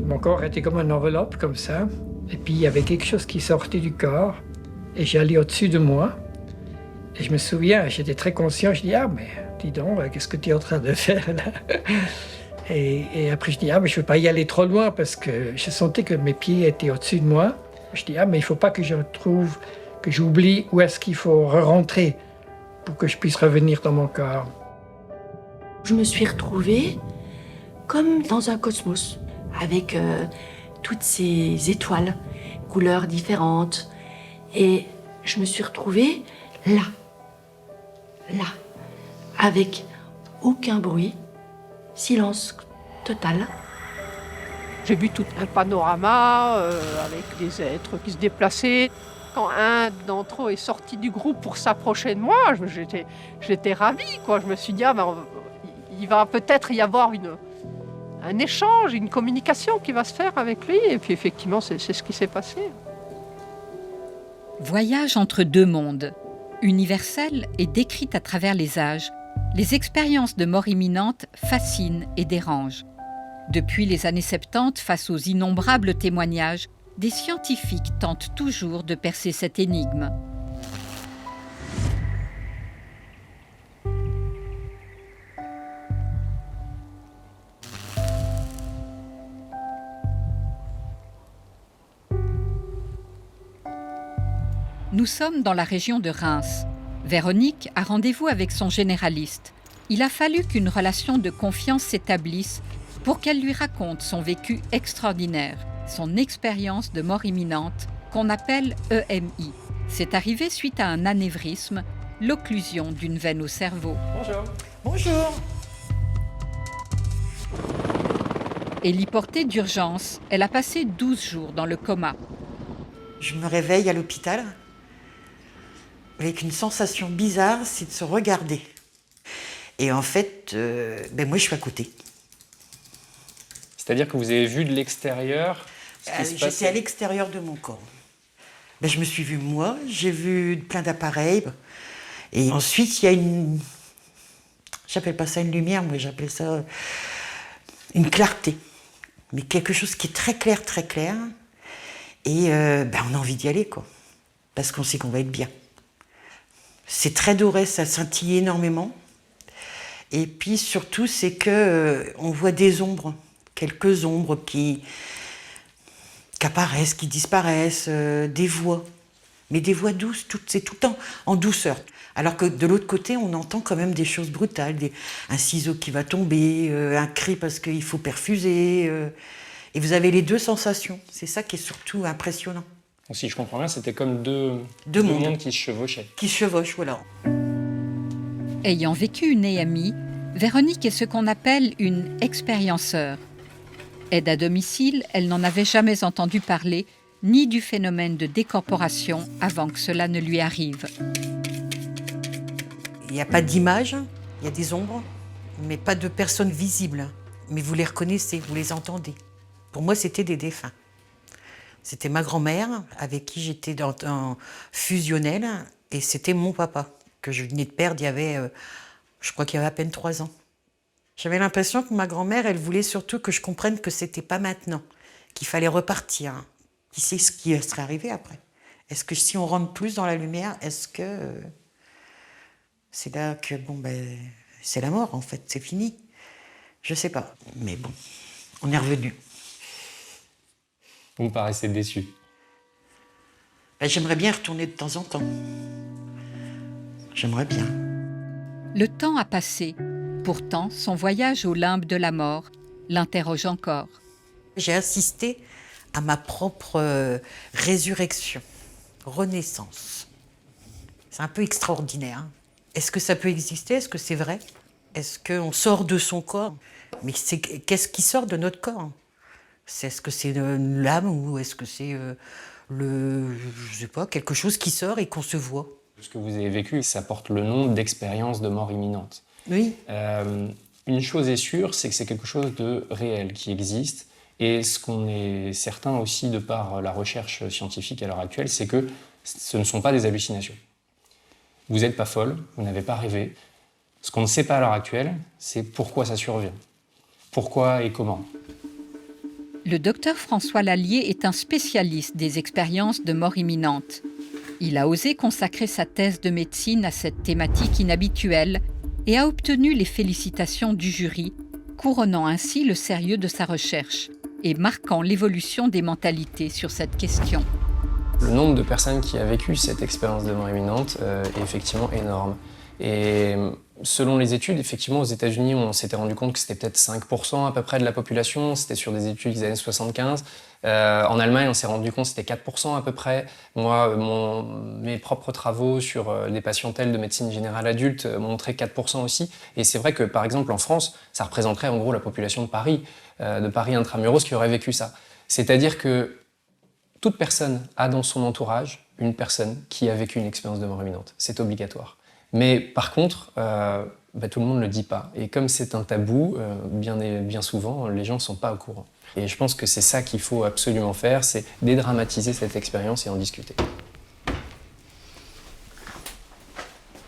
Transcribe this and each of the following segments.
Mon corps était comme une enveloppe, comme ça. Et puis il y avait quelque chose qui sortait du corps. Et j'allais au-dessus de moi. Et je me souviens, j'étais très conscient. Je dis, ah, mais dis donc, qu'est-ce que tu es en train de faire là? Et après, je dis, ah, mais je ne veux pas y aller trop loin parce que je sentais que mes pieds étaient au-dessus de moi. Je dis, ah, mais il ne faut pas que je retrouve, que j'oublie où est-ce qu'il faut rentrer pour que je puisse revenir dans mon corps. Je me suis retrouvée comme dans un cosmos, avec toutes ces étoiles, couleurs différentes. Et je me suis retrouvée là, avec aucun bruit, silence total. J'ai vu tout un panorama avec des êtres qui se déplaçaient. Quand un d'entre eux est sorti du groupe pour s'approcher de moi, j'étais ravie, quoi. Je me suis dit, il va peut-être y avoir un échange, une communication qui va se faire avec lui. Et puis effectivement, c'est ce qui s'est passé. Voyage entre deux mondes, universel et décrite à travers les âges, les expériences de mort imminente fascinent et dérangent. Depuis les années 70, face aux innombrables témoignages, des scientifiques tentent toujours de percer cette énigme. Nous sommes dans la région de Reims. Véronique a rendez-vous avec son généraliste. Il a fallu qu'une relation de confiance s'établisse pour qu'elle lui raconte son vécu extraordinaire, son expérience de mort imminente, qu'on appelle EMI. C'est arrivé suite à un anévrisme, l'occlusion d'une veine au cerveau. Bonjour. Bonjour. Héliportée d'urgence, elle a passé 12 jours dans le coma. Je me réveille à l'hôpital avec une sensation bizarre, c'est de se regarder. Et en fait, moi je suis à côté. C'est-à-dire que vous avez vu de l'extérieur ce qui se J'étais passait. à l'extérieur de mon corps. Je me suis vue moi, j'ai vu plein d'appareils. Et ensuite, il y a une... J'appelle pas ça une lumière, moi j'appelle ça une clarté. Mais quelque chose qui est très clair, très clair. Et on a envie d'y aller, quoi. Parce qu'on sait qu'on va être bien. C'est très doré, ça scintille énormément. Et puis surtout, c'est que on voit des ombres, quelques ombres qui apparaissent, qui disparaissent, des voix. Mais des voix douces, c'est tout le temps en douceur. Alors que de l'autre côté, on entend quand même des choses brutales, un ciseau qui va tomber, un cri parce qu'il faut perfuser. Et vous avez les deux sensations. C'est ça qui est surtout impressionnant. Donc, si je comprends bien, c'était comme deux mondes mondes qui se chevauchaient. Qui se chevauchent, voilà. Ayant vécu une EMI, Véronique est ce qu'on appelle une expérienceur. Aide à domicile, elle n'en avait jamais entendu parler, ni du phénomène de décorporation avant que cela ne lui arrive. Il n'y a pas d'image, il y a des ombres, mais pas de personnes visibles. Mais vous les reconnaissez, vous les entendez. Pour moi, c'était des défunts. C'était ma grand-mère, avec qui j'étais en fusionnel, et c'était mon papa, que je venais de perdre il y avait, je crois qu'il y avait à peine 3 ans. J'avais l'impression que ma grand-mère, elle voulait surtout que je comprenne que c'était pas maintenant, qu'il fallait repartir. Qui sait ce qui serait arrivé après? Est-ce que si on rentre plus dans la lumière, est-ce que c'est là que, c'est la mort en fait, c'est fini? Je sais pas, mais bon, on est revenu. Vous me paraissez déçu. J'aimerais bien retourner de temps en temps. J'aimerais bien. Le temps a passé. Pourtant, son voyage au limbe de la mort l'interroge encore. J'ai assisté à ma propre résurrection, renaissance. C'est un peu extraordinaire. Hein. Est-ce que ça peut exister? Est-ce que c'est vrai? Est-ce qu'on sort de son corps? Mais qu'est-ce qui sort de notre corps? Est-ce que c'est l'âme ou est-ce que c'est je sais pas, quelque chose qui sort et qu'on se voit? Ce que vous avez vécu, ça porte le nom d'expérience de mort imminente. Oui. Une chose est sûre, c'est que c'est quelque chose de réel qui existe. Et ce qu'on est certain aussi de par la recherche scientifique à l'heure actuelle, c'est que ce ne sont pas des hallucinations. Vous n'êtes pas folle, vous n'avez pas rêvé. Ce qu'on ne sait pas à l'heure actuelle, c'est pourquoi ça survient. Pourquoi et comment. Le docteur François Lallier est un spécialiste des expériences de mort imminente. Il a osé consacrer sa thèse de médecine à cette thématique inhabituelle et a obtenu les félicitations du jury, couronnant ainsi le sérieux de sa recherche et marquant l'évolution des mentalités sur cette question. Le nombre de personnes qui a vécu cette expérience de mort imminente est effectivement énorme. Et selon les études, effectivement, aux États-Unis, on s'était rendu compte que c'était peut-être 5% à peu près de la population. C'était sur des études des années 75. En Allemagne, on s'est rendu compte que c'était 4% à peu près. Moi, mes propres travaux sur des patientèles de médecine générale adulte montraient 4% aussi. Et c'est vrai que, par exemple, en France, ça représenterait en gros la population de Paris intramuros qui aurait vécu ça. C'est-à-dire que toute personne a dans son entourage une personne qui a vécu une expérience de mort imminente. C'est obligatoire. Mais par contre, tout le monde ne le dit pas. Et comme c'est un tabou, bien souvent, les gens ne sont pas au courant. Et je pense que c'est ça qu'il faut absolument faire, c'est dédramatiser cette expérience et en discuter.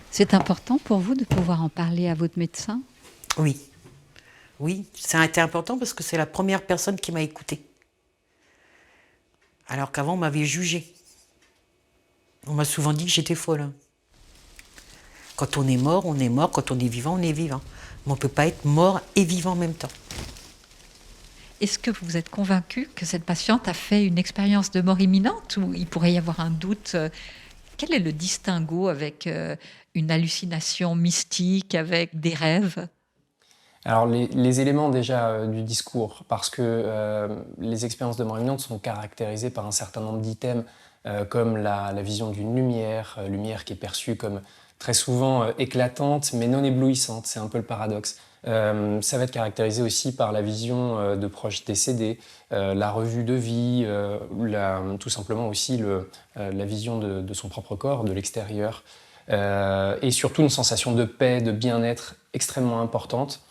C'est important pour vous de pouvoir en parler à votre médecin ? Oui. Oui, ça a été important parce que c'est la première personne qui m'a écoutée. Alors qu'avant, on m'avait jugée. On m'a souvent dit que j'étais folle. Quand on est mort, on est mort. Quand on est vivant, on est vivant. Mais on ne peut pas être mort et vivant en même temps. Est-ce que vous êtes convaincu que cette patiente a fait une expérience de mort imminente ou il pourrait y avoir un doute ? Quel est le distinguo avec une hallucination mystique, avec des rêves ? Alors les éléments déjà du discours, parce que les expériences de mort imminente sont caractérisées par un certain nombre d'items comme la vision d'une lumière qui est perçue comme très souvent éclatante mais non éblouissante, c'est un peu le paradoxe. Ça va être caractérisé aussi par la vision de proches décédés, la revue de vie, tout simplement aussi la vision de son propre corps, de l'extérieur, et surtout une sensation de paix, de bien-être extrêmement importante.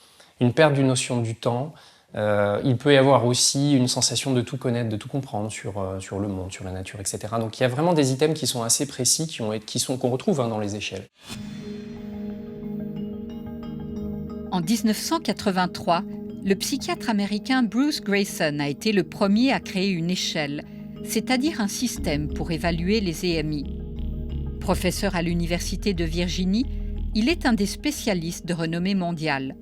Une perte du notion du temps. Il peut y avoir aussi une sensation de tout connaître, de tout comprendre sur le monde, sur la nature, etc. Donc il y a vraiment des items qui sont assez précis, qu'on retrouve dans les échelles. En 1983, le psychiatre américain Bruce Greyson a été le premier à créer une échelle, c'est-à-dire un système pour évaluer les EMI. Professeur à l'Université de Virginie, il est un des spécialistes de renommée mondiale.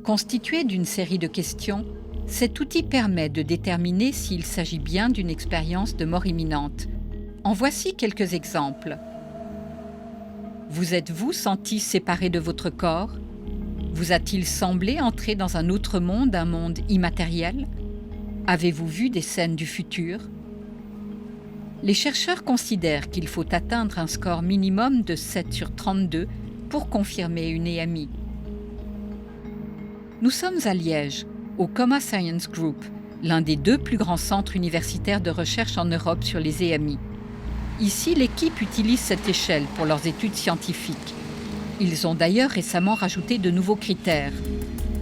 Constitué d'une série de questions, cet outil permet de déterminer s'il s'agit bien d'une expérience de mort imminente. En voici quelques exemples. Vous êtes-vous senti séparé de votre corps ? Vous a-t-il semblé entrer dans un autre monde, un monde immatériel ? Avez-vous vu des scènes du futur ? Les chercheurs considèrent qu'il faut atteindre un score minimum de 7 sur 32 pour confirmer une EMI. Nous sommes à Liège, au Coma Science Group, l'un des 2 plus grands centres universitaires de recherche en Europe sur les EMI. Ici, l'équipe utilise cette échelle pour leurs études scientifiques. Ils ont d'ailleurs récemment rajouté de nouveaux critères,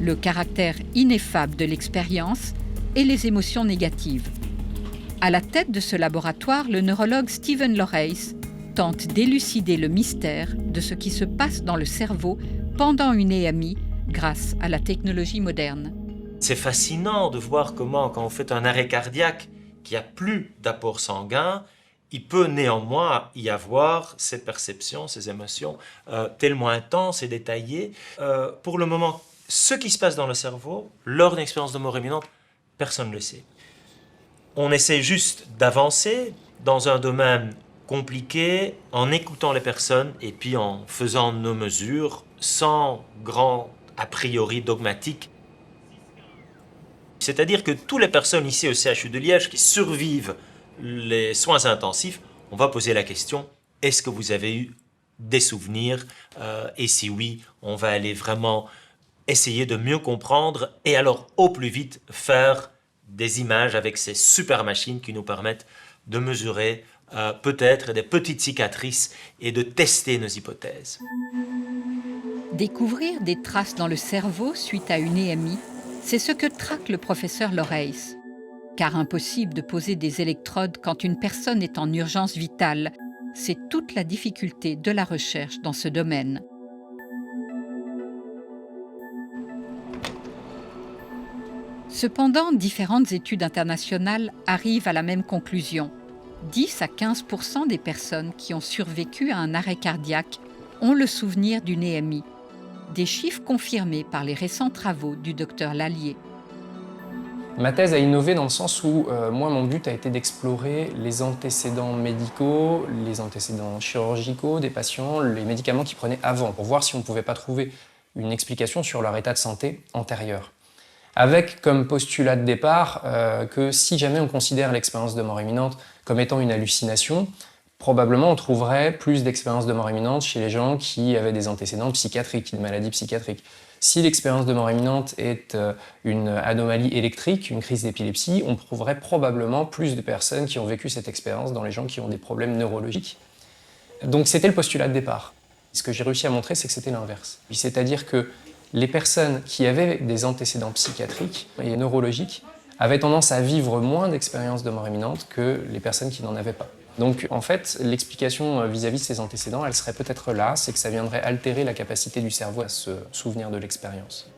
le caractère ineffable de l'expérience et les émotions négatives. À la tête de ce laboratoire, le neurologue Stephen Lorace tente d'élucider le mystère de ce qui se passe dans le cerveau pendant une EMI grâce à la technologie moderne. C'est fascinant de voir comment, quand on fait un arrêt cardiaque, qu'il n'y a plus d'apport sanguin, il peut néanmoins y avoir ces perceptions, ces émotions tellement intenses et détaillées. Pour le moment, ce qui se passe dans le cerveau, lors d'une expérience de mort imminente, personne ne le sait. On essaie juste d'avancer dans un domaine compliqué, en écoutant les personnes et puis en faisant nos mesures sans grand a priori dogmatique. C'est-à-dire que toutes les personnes ici au CHU de Liège qui survivent les soins intensifs, on va poser la question, est-ce que vous avez eu des souvenirs ? Et si oui, on va aller vraiment essayer de mieux comprendre et alors au plus vite faire des images avec ces super machines qui nous permettent de mesurer peut-être des petites cicatrices et de tester nos hypothèses. Découvrir des traces dans le cerveau suite à une EMI, c'est ce que traque le professeur Lorace. Car impossible de poser des électrodes quand une personne est en urgence vitale, c'est toute la difficulté de la recherche dans ce domaine. Cependant, différentes études internationales arrivent à la même conclusion. 10 à 15% des personnes qui ont survécu à un arrêt cardiaque ont le souvenir d'une EMI. Des chiffres confirmés par les récents travaux du docteur Lallier. Ma thèse a innové dans le sens où, moi, mon but a été d'explorer les antécédents médicaux, les antécédents chirurgicaux des patients, les médicaments qu'ils prenaient avant, pour voir si on ne pouvait pas trouver une explication sur leur état de santé antérieur. Avec comme postulat de départ que si jamais on considère l'expérience de mort imminente comme étant une hallucination, probablement on trouverait plus d'expériences de mort imminente chez les gens qui avaient des antécédents psychiatriques, une maladie psychiatrique. Si l'expérience de mort imminente est une anomalie électrique, une crise d'épilepsie, on trouverait probablement plus de personnes qui ont vécu cette expérience dans les gens qui ont des problèmes neurologiques. Donc c'était le postulat de départ. Ce que j'ai réussi à montrer, c'est que c'était l'inverse. C'est-à-dire que les personnes qui avaient des antécédents psychiatriques et neurologiques avaient tendance à vivre moins d'expériences de mort imminente que les personnes qui n'en avaient pas. Donc en fait, l'explication vis-à-vis de ces antécédents, elle serait peut-être là, c'est que ça viendrait altérer la capacité du cerveau à se souvenir de l'expérience.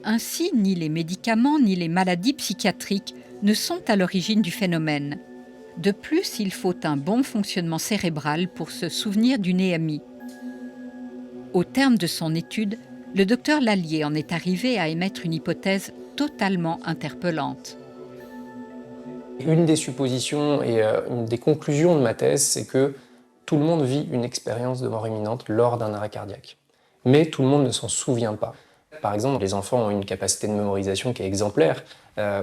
Ainsi, ni les médicaments ni les maladies psychiatriques ne sont à l'origine du phénomène. De plus, il faut un bon fonctionnement cérébral pour se souvenir d'une EMI. Au terme de son étude, le docteur Lallier en est arrivé à émettre une hypothèse totalement interpellante. Une des suppositions et une des conclusions de ma thèse, c'est que tout le monde vit une expérience de mort imminente lors d'un arrêt cardiaque. Mais tout le monde ne s'en souvient pas. Par exemple, les enfants ont une capacité de mémorisation qui est exemplaire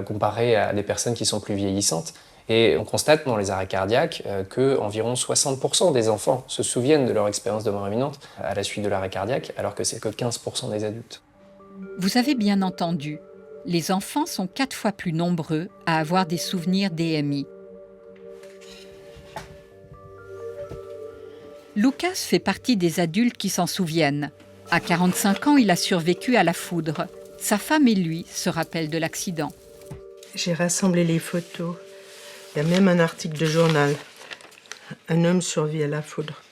comparée à des personnes qui sont plus vieillissantes. Et on constate dans les arrêts cardiaques qu'environ 60% des enfants se souviennent de leur expérience de mort imminente à la suite de l'arrêt cardiaque, alors que c'est que 15% des adultes. Vous avez bien entendu, les enfants sont 4 fois plus nombreux à avoir des souvenirs d'EMI. Lucas fait partie des adultes qui s'en souviennent. À 45 ans, il a survécu à la foudre. Sa femme et lui se rappellent de l'accident. J'ai rassemblé les photos. Il y a même un article de journal. Un homme survit à la foudre.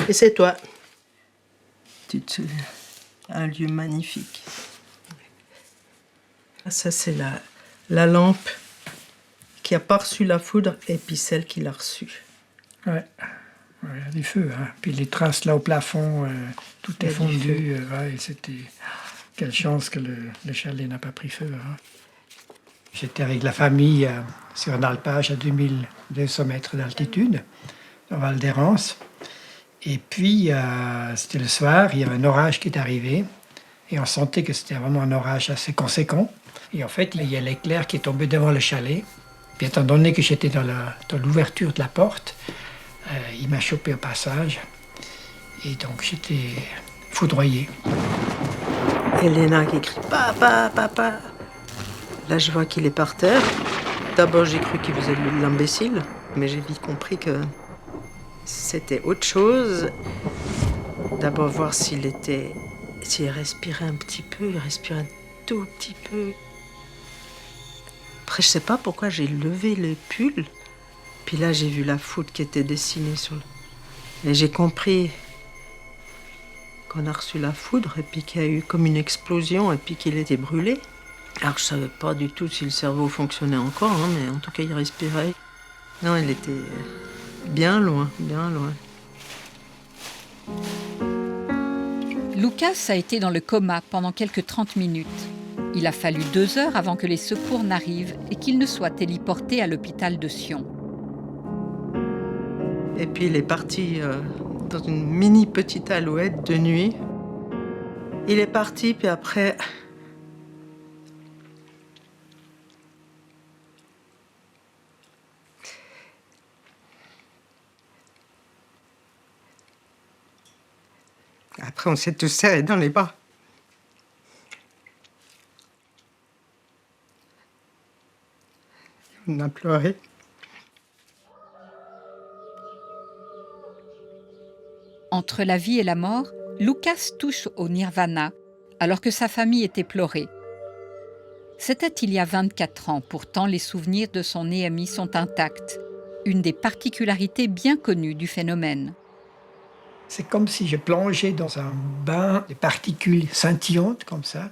Et c'est toi. Tu te souviens? Un lieu magnifique. Ça, c'est la lampe qui a pas reçu la foudre et puis celle qui l'a reçue. Ouais. Ouais, il y a des feux, hein. Puis les traces là au plafond, tout est fondu. Ouais, c'était... Quelle chance que le chalet n'a pas pris feu. Hein. J'étais avec la famille sur un alpage à 2200 mètres d'altitude, au Val d'Hérence. Et puis, c'était le soir, il y avait un orage qui est arrivé. Et on sentait que c'était vraiment un orage assez conséquent. Et en fait, il y a l'éclair qui est tombé devant le chalet. Puis étant donné que j'étais dans l'ouverture de la porte, il m'a chopé au passage. Et donc, j'étais foudroyé. Elena qui crie « Papa, papa !» Là, je vois qu'il est par terre. D'abord, j'ai cru qu'il faisait de l'imbécile, mais j'ai vite compris que c'était autre chose. D'abord, voir s'il respirait un petit peu, il respirait un tout petit peu. Après, je sais pas pourquoi j'ai levé le pull. Puis là, j'ai vu la foudre qui était dessinée sur le... Et j'ai compris qu'on a reçu la foudre et puis qu'il y a eu comme une explosion et puis qu'il était brûlé. Alors, je savais pas du tout si le cerveau fonctionnait encore, hein, mais en tout cas, il respirait. Non, il était bien loin, bien loin. Lucas a été dans le coma pendant quelques 30 minutes. Il a fallu 2 heures avant que les secours n'arrivent et qu'il ne soit téléporté à l'hôpital de Sion. Et puis, il est parti dans une mini petite alouette de nuit. Il est parti, puis après... Après, on s'est tous serrés dans les bras. On a pleuré. Entre la vie et la mort, Lucas touche au nirvana, alors que sa famille est éplorée. C'était il y a 24 ans, pourtant les souvenirs de son EMI sont intacts, une des particularités bien connues du phénomène. C'est comme si je plongeais dans un bain de particules scintillantes comme ça.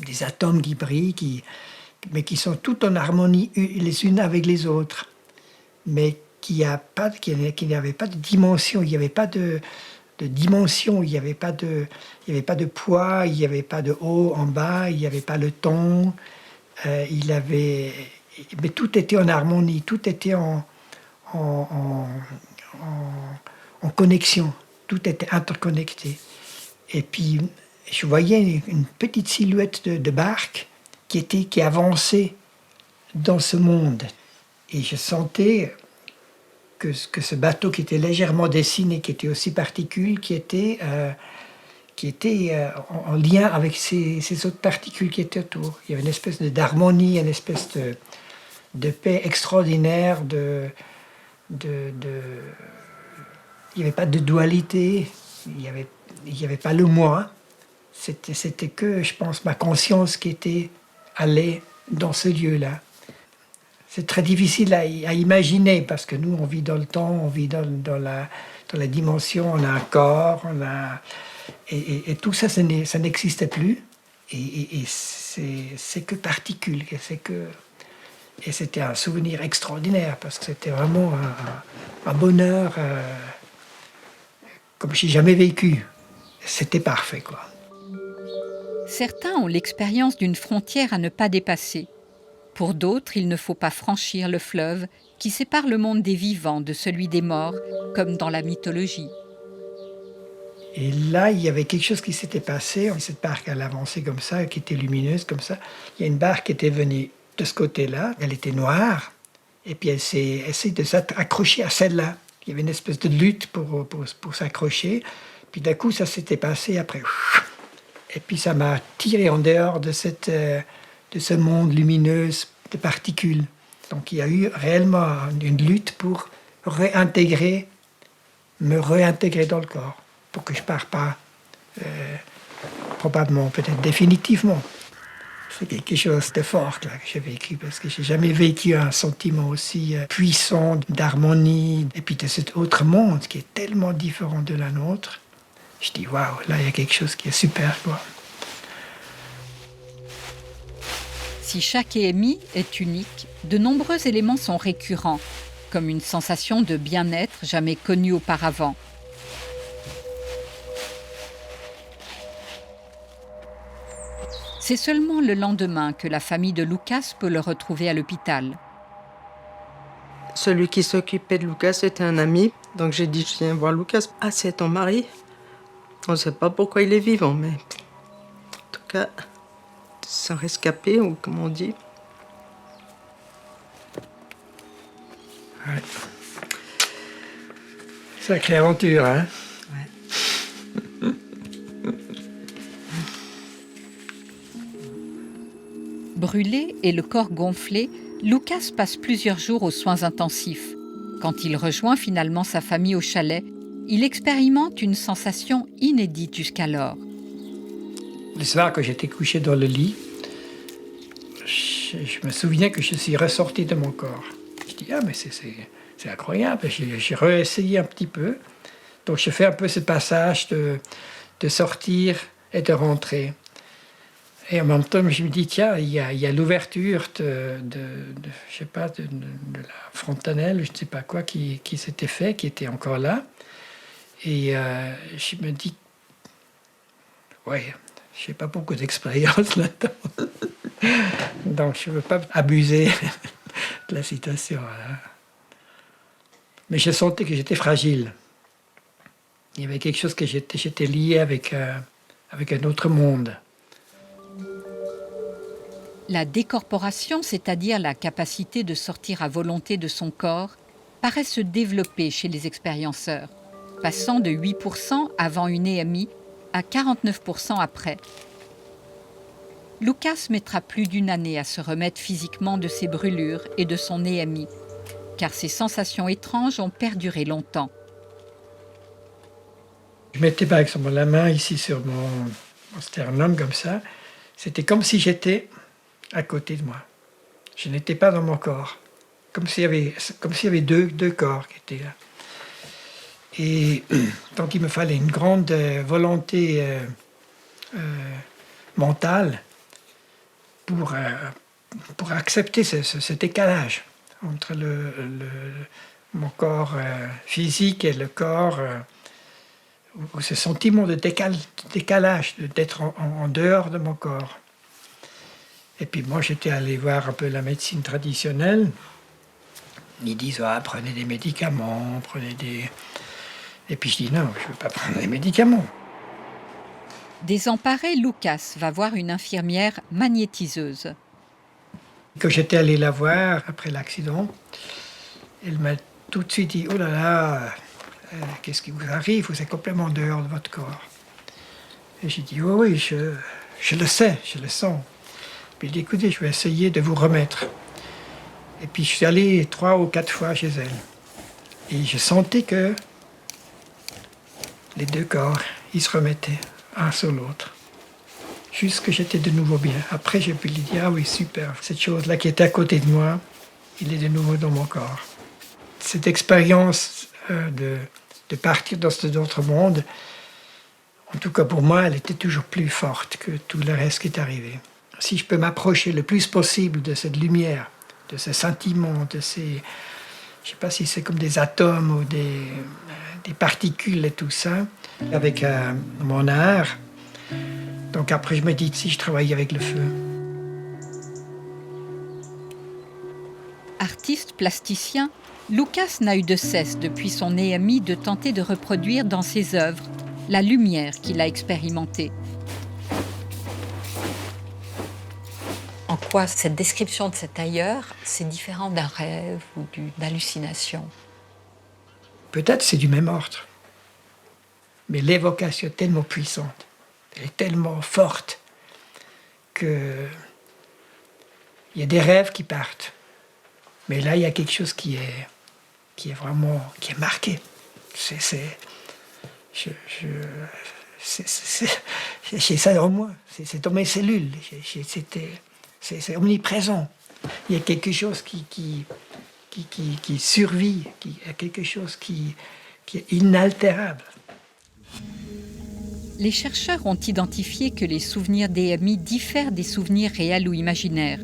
des atomes qui brillent, mais qui sont toutes en harmonie les unes avec les autres, mais qui n'avaient pas de dimension, il n'y avait pas de dimension, il n'y avait pas de poids, il n'y avait pas de haut en bas, il n'y avait pas le ton, mais tout était en harmonie, tout était en connexion, tout était interconnecté. Et puis je voyais une petite silhouette de barque qui avançait dans ce monde, et je sentais que ce bateau qui était légèrement dessiné, qui était aussi particules, qui était en lien avec ces autres particules qui étaient autour. Il y avait une espèce d'harmonie, une espèce de paix extraordinaire, il n'y avait pas de dualité, il n'y avait pas le moi. C'était que, je pense, ma conscience qui était allée dans ce lieu-là. C'est très difficile à imaginer parce que nous, on vit dans le temps, on vit dans la dimension, on a un corps, et tout ça, ça n'existe plus. Et c'est que particules. Et c'était un souvenir extraordinaire parce que c'était vraiment un bonheur comme je n'ai jamais vécu. C'était parfait, quoi. Certains ont l'expérience d'une frontière à ne pas dépasser. Pour d'autres, il ne faut pas franchir le fleuve qui sépare le monde des vivants de celui des morts, comme dans la mythologie. Et là, il y avait quelque chose qui s'était passé. Cette barque, elle avançait comme ça, qui était lumineuse comme ça. Il y a une barque qui était venue de ce côté-là. Elle était noire. Et puis elle s'est essayé de s'accrocher à celle-là. Il y avait une espèce de lutte pour s'accrocher. Puis d'un coup, ça s'était passé après. Et puis ça m'a tiré en dehors de ce monde lumineux de particules. Donc il y a eu réellement une lutte pour me réintégrer dans le corps, pour que je ne parte pas, probablement, peut-être définitivement. C'est quelque chose de fort là, que j'ai vécu, parce que je n'ai jamais vécu un sentiment aussi puissant d'harmonie, et puis de cet autre monde qui est tellement différent de la nôtre. Je dis, waouh, là il y a quelque chose qui est super, quoi. Si chaque EMI est unique, de nombreux éléments sont récurrents, comme une sensation de bien-être jamais connue auparavant. C'est seulement le lendemain que la famille de Lucas peut le retrouver à l'hôpital. Celui qui s'occupait de Lucas était un ami, donc j'ai dit, je viens voir Lucas. Ah, c'est ton mari? On ne sait pas pourquoi il est vivant, mais en tout cas, c'est un rescapé, ou comme on dit. Ouais. Sacrée aventure, hein? Ouais. Brûlé et le corps gonflé, Lucas passe plusieurs jours aux soins intensifs. Quand il rejoint finalement sa famille au chalet, il expérimente une sensation inédite jusqu'alors. Le soir, quand j'étais couché dans le lit, je me souviens que je suis ressorti de mon corps. Je dis, ah, mais c'est incroyable. J'ai réessayé un petit peu. Donc, je fais un peu ce passage de sortir et de rentrer. Et en même temps, je me dis, tiens, il y a l'ouverture je sais pas, de la fontanelle, je ne sais pas quoi, qui s'était fait, qui était encore là. Et je me dis, ouais, je n'ai pas beaucoup d'expérience là-dedans. Donc, je ne veux pas abuser de la situation. Hein. Mais je sentais que j'étais fragile. Il y avait quelque chose que j'étais lié avec un autre monde. La décorporation, c'est-à-dire la capacité de sortir à volonté de son corps, paraît se développer chez les expérienceurs, passant de 8% avant une EMI à 49% après. Lucas mettra plus d'une année à se remettre physiquement de ses brûlures et de son EMI, car ces sensations étranges ont perduré longtemps. Je mettais par exemple la main ici sur mon sternum comme ça. C'était comme si j'étais à côté de moi. Je n'étais pas dans mon corps. Comme s'il y avait deux corps qui étaient là. Et donc il me fallait une grande volonté mentale pour accepter ce décalage entre mon corps physique et le corps, ou ce sentiment de décalage, d'être en dehors de mon corps. Et puis moi, j'étais allé voir un peu la médecine traditionnelle. Ils disent, prenez des médicaments, Et puis je dis, non, je ne veux pas prendre des médicaments. Désemparé, Lucas va voir une infirmière magnétiseuse. Quand j'étais allé la voir après l'accident, elle m'a tout de suite dit, oh là là, qu'est-ce qui vous arrive? Vous êtes complètement dehors de votre corps. Et j'ai dit, oh oui, je le sais, je le sens. Puis elle dit, écoutez, je vais essayer de vous remettre. Et puis je suis allé 3 ou 4 fois chez elle. Et je sentais que les 2 corps, ils se remettaient un sur l'autre. Jusque j'étais de nouveau bien. Après, j'ai pu lui dire, ah oui, super, cette chose-là qui était à côté de moi, il est de nouveau dans mon corps. Cette expérience de partir dans cet autre monde, en tout cas pour moi, elle était toujours plus forte que tout le reste qui est arrivé. Si je peux m'approcher le plus possible de cette lumière, de ces sentiments, de ces... Je ne sais pas si c'est comme des atomes ou des particules et tout ça, avec mon art. Donc après, je me dis, si je travaille avec le feu. Artiste plasticien, Lucas n'a eu de cesse depuis son NEAMI de tenter de reproduire dans ses œuvres la lumière qu'il a expérimentée. En quoi cette description de cet ailleurs, c'est différent d'un rêve ou d'une hallucination? Peut-être c'est du même ordre. Mais l'évocation est tellement puissante, elle est tellement forte que il y a des rêves qui partent. Mais là, il y a quelque chose qui est vraiment marqué. J'ai ça en moi, c'est dans mes cellules, c'est omniprésent. Il y a quelque chose qui survit, il y a quelque chose qui est inaltérable. Les chercheurs ont identifié que les souvenirs DMI diffèrent des souvenirs réels ou imaginaires,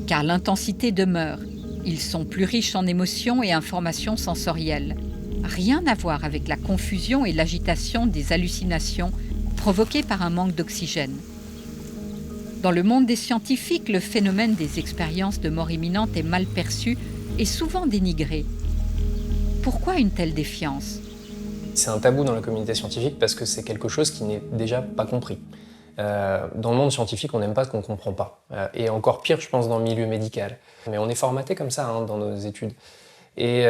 car l'intensité demeure. Ils sont plus riches en émotions et informations sensorielles. Rien à voir avec la confusion et l'agitation des hallucinations provoquées par un manque d'oxygène. Dans le monde des scientifiques, le phénomène des expériences de mort imminente est mal perçu et souvent dénigré. Pourquoi une telle défiance ? C'est un tabou dans la communauté scientifique parce que c'est quelque chose qui n'est déjà pas compris. Dans le monde scientifique, on n'aime pas ce qu'on ne comprend pas. Et encore pire, je pense, dans le milieu médical. Mais on est formaté comme ça dans nos études. Et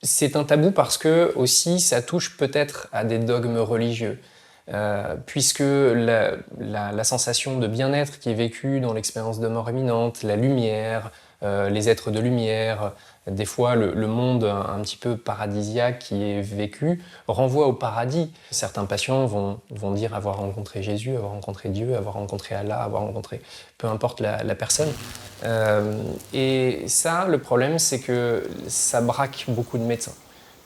c'est un tabou parce que aussi, ça touche peut-être à des dogmes religieux. Puisque la sensation de bien-être qui est vécue dans l'expérience de mort imminente, la lumière, les êtres de lumière, des fois le monde un petit peu paradisiaque qui est vécu, renvoie au paradis. Certains patients vont dire avoir rencontré Jésus, avoir rencontré Dieu, avoir rencontré Allah, avoir rencontré peu importe la personne. Et ça, le problème, c'est que ça braque beaucoup de médecins.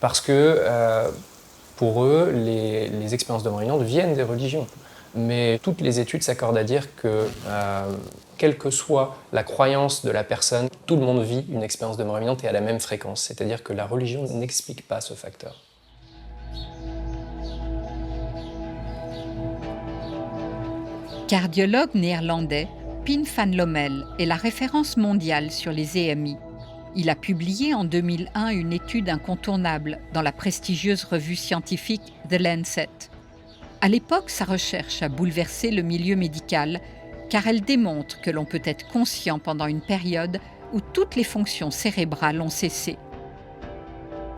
Parce que pour eux, les expériences de mort imminente viennent des religions. Mais toutes les études s'accordent à dire que, quelle que soit la croyance de la personne, tout le monde vit une expérience de mort imminente et à la même fréquence. C'est-à-dire que la religion n'explique pas ce facteur. Cardiologue néerlandais, Pim van Lommel est la référence mondiale sur les EMI. Il a publié en 2001 une étude incontournable dans la prestigieuse revue scientifique The Lancet. À l'époque, sa recherche a bouleversé le milieu médical car elle démontre que l'on peut être conscient pendant une période où toutes les fonctions cérébrales ont cessé.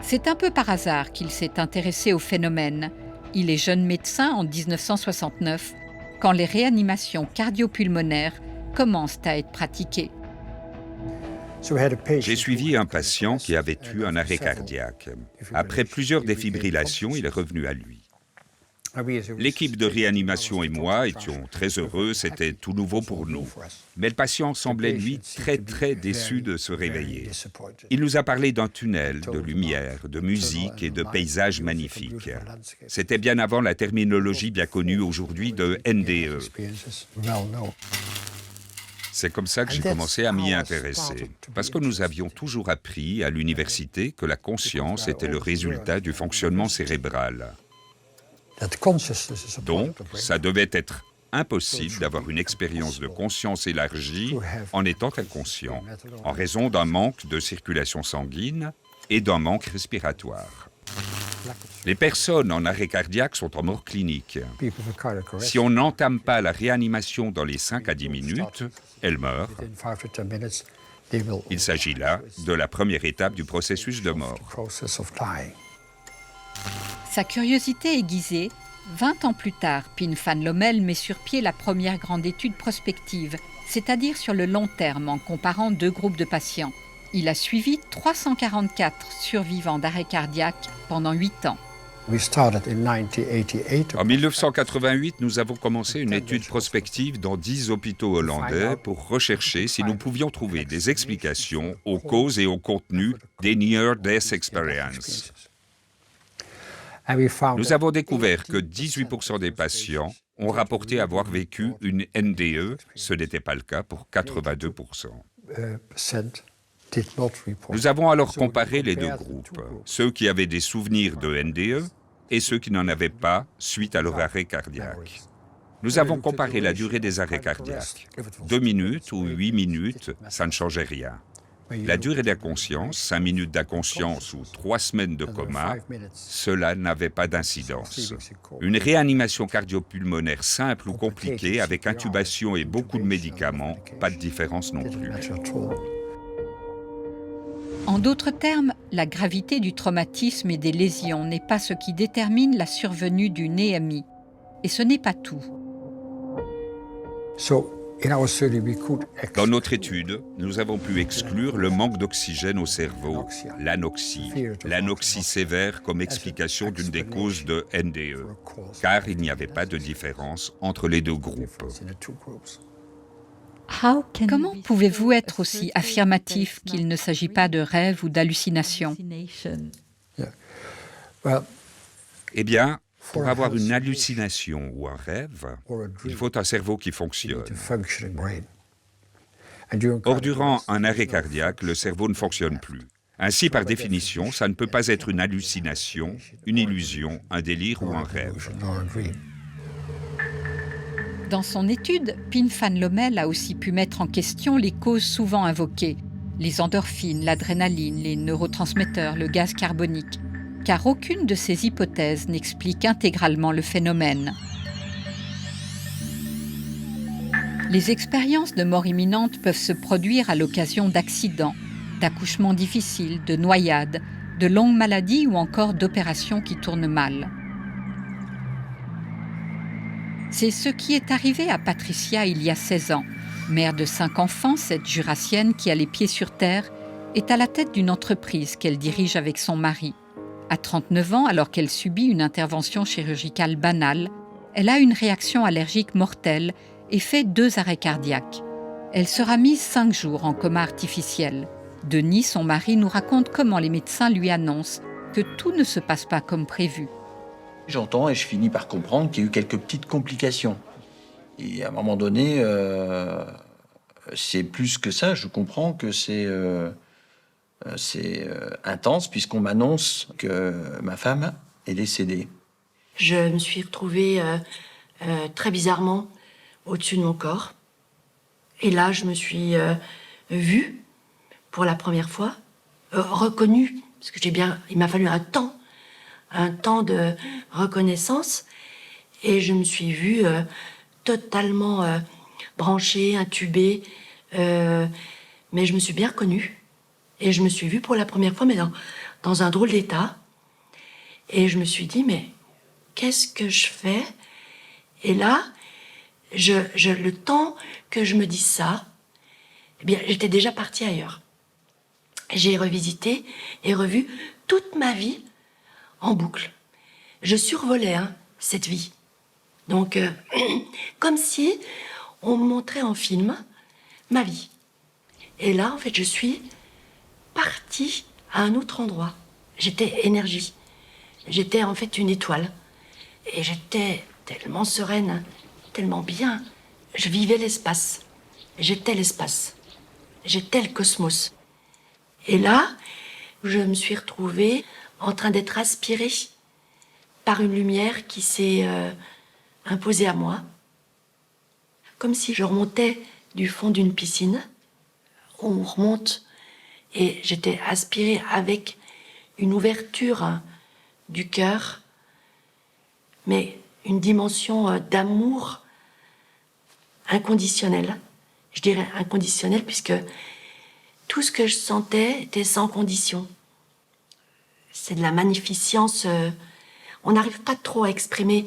C'est un peu par hasard qu'il s'est intéressé au phénomène. Il est jeune médecin en 1969 quand les réanimations cardiopulmonaires commencent à être pratiquées. J'ai suivi un patient qui avait eu un arrêt cardiaque. Après plusieurs défibrillations, il est revenu à lui. L'équipe de réanimation et moi étions très heureux, c'était tout nouveau pour nous. Mais le patient semblait, lui, très déçu de se réveiller. Il nous a parlé d'un tunnel, de lumière, de musique et de paysages magnifiques. C'était bien avant la terminologie bien connue aujourd'hui de NDE. C'est comme ça que j'ai commencé à m'y intéresser, parce que nous avions toujours appris à l'université que la conscience était le résultat du fonctionnement cérébral. Donc, ça devait être impossible d'avoir une expérience de conscience élargie en étant inconscient, en raison d'un manque de circulation sanguine et d'un manque respiratoire. Les personnes en arrêt cardiaque sont en mort clinique. Si on n'entame pas la réanimation dans les 5 à 10 minutes, elles meurent. Il s'agit là de la première étape du processus de mort. Sa curiosité aiguisée, 20 ans plus tard, Pim van Lommel met sur pied la première grande étude prospective, c'est-à-dire sur le long terme en comparant 2 groupes de patients. Il a suivi 344 survivants d'arrêt cardiaque pendant 8 ans. En 1988, nous avons commencé une étude prospective dans 10 hôpitaux hollandais pour rechercher si nous pouvions trouver des explications aux causes et au contenu des Near-Death Experience. Nous avons découvert que 18% des patients ont rapporté avoir vécu une NDE, ce n'était pas le cas pour 82%. Nous avons alors comparé les 2 groupes, ceux qui avaient des souvenirs de NDE et ceux qui n'en avaient pas suite à leur arrêt cardiaque. Nous avons comparé la durée des arrêts cardiaques. 2 minutes ou 8 minutes, ça ne changeait rien. La durée d'inconscience, 5 minutes d'inconscience ou 3 semaines de coma, cela n'avait pas d'incidence. Une réanimation cardiopulmonaire simple ou compliquée avec intubation et beaucoup de médicaments, pas de différence non plus. En d'autres termes, la gravité du traumatisme et des lésions n'est pas ce qui détermine la survenue d'une EMI. Et ce n'est pas tout. Dans notre étude, nous avons pu exclure le manque d'oxygène au cerveau, l'anoxie sévère comme explication d'une des causes de NDE, car il n'y avait pas de différence entre les 2 groupes. Comment pouvez-vous être aussi affirmatif qu'il ne s'agit pas de rêve ou d'hallucination? Eh bien, pour avoir une hallucination ou un rêve, il faut un cerveau qui fonctionne. Or, durant un arrêt cardiaque, le cerveau ne fonctionne plus. Ainsi, par définition, ça ne peut pas être une hallucination, une illusion, un délire ou un rêve. Dans son étude, Pim van Lommel a aussi pu mettre en question les causes souvent invoquées, les endorphines, l'adrénaline, les neurotransmetteurs, le gaz carbonique, car aucune de ces hypothèses n'explique intégralement le phénomène. Les expériences de mort imminente peuvent se produire à l'occasion d'accidents, d'accouchements difficiles, de noyades, de longues maladies ou encore d'opérations qui tournent mal. C'est ce qui est arrivé à Patricia il y a 16 ans. Mère de 5 enfants, cette jurassienne qui a les pieds sur terre est à la tête d'une entreprise qu'elle dirige avec son mari. À 39 ans, alors qu'elle subit une intervention chirurgicale banale, elle a une réaction allergique mortelle et fait 2 arrêts cardiaques. Elle sera mise 5 jours en coma artificiel. Denis, son mari, nous raconte comment les médecins lui annoncent que tout ne se passe pas comme prévu. J'entends et je finis par comprendre qu'il y a eu quelques petites complications. Et à un moment donné, c'est plus que ça. Je comprends que c'est intense puisqu'on m'annonce que ma femme est décédée. Je me suis retrouvée très bizarrement au-dessus de mon corps. Et là, je me suis vue pour la première fois, reconnue, parce que il m'a fallu un temps de reconnaissance, et je me suis vue totalement branchée, intubée, mais je me suis bien reconnue, et je me suis vue pour la première fois, mais dans un drôle d'état, et je me suis dit, mais qu'est-ce que je fais? Et là, le temps que je me dise ça, eh bien, j'étais déjà partie ailleurs. J'ai revisité et revu toute ma vie en boucle. Je survolais cette vie. Donc, comme si on me montrait en film ma vie. Et là, en fait, je suis partie à un autre endroit. J'étais énergie. J'étais en fait une étoile. Et j'étais tellement sereine, tellement bien. Je vivais l'espace. j'étais l'espace, j'étais le cosmos. Et là, je me suis retrouvée en train d'être aspirée par une lumière qui s'est imposée à moi, comme si je remontais du fond d'une piscine. On remonte et j'étais aspirée avec une ouverture du cœur, mais une dimension d'amour inconditionnel. Je dirais inconditionnel puisque tout ce que je sentais était sans condition. C'est de la magnificence. On n'arrive pas trop à exprimer.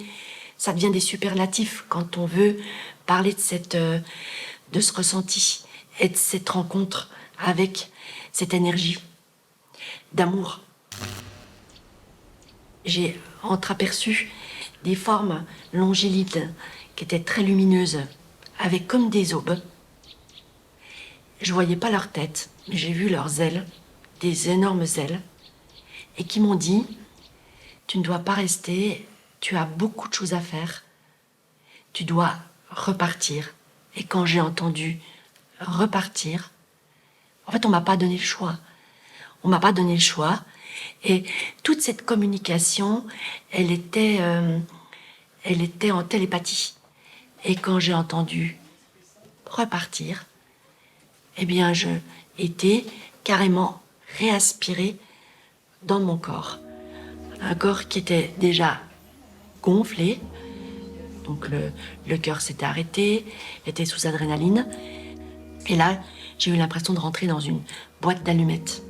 Ça devient des superlatifs quand on veut parler de ce ressenti et de cette rencontre avec cette énergie d'amour. J'ai entreaperçu des formes longilides qui étaient très lumineuses, avec comme des aubes. Je voyais pas leur tête, mais j'ai vu leurs ailes, des énormes ailes, et qui m'ont dit « Tu ne dois pas rester, tu as beaucoup de choses à faire, tu dois repartir. » Et quand j'ai entendu « repartir », en fait, on m'a pas donné le choix. On m'a pas donné le choix. Et toute cette communication, elle était en télépathie. Et quand j'ai entendu repartir, eh bien, je étais carrément réaspirée dans mon corps. Un corps qui était déjà gonflé. Donc le cœur s'était arrêté, était sous adrénaline. Et là, j'ai eu l'impression de rentrer dans une boîte d'allumettes.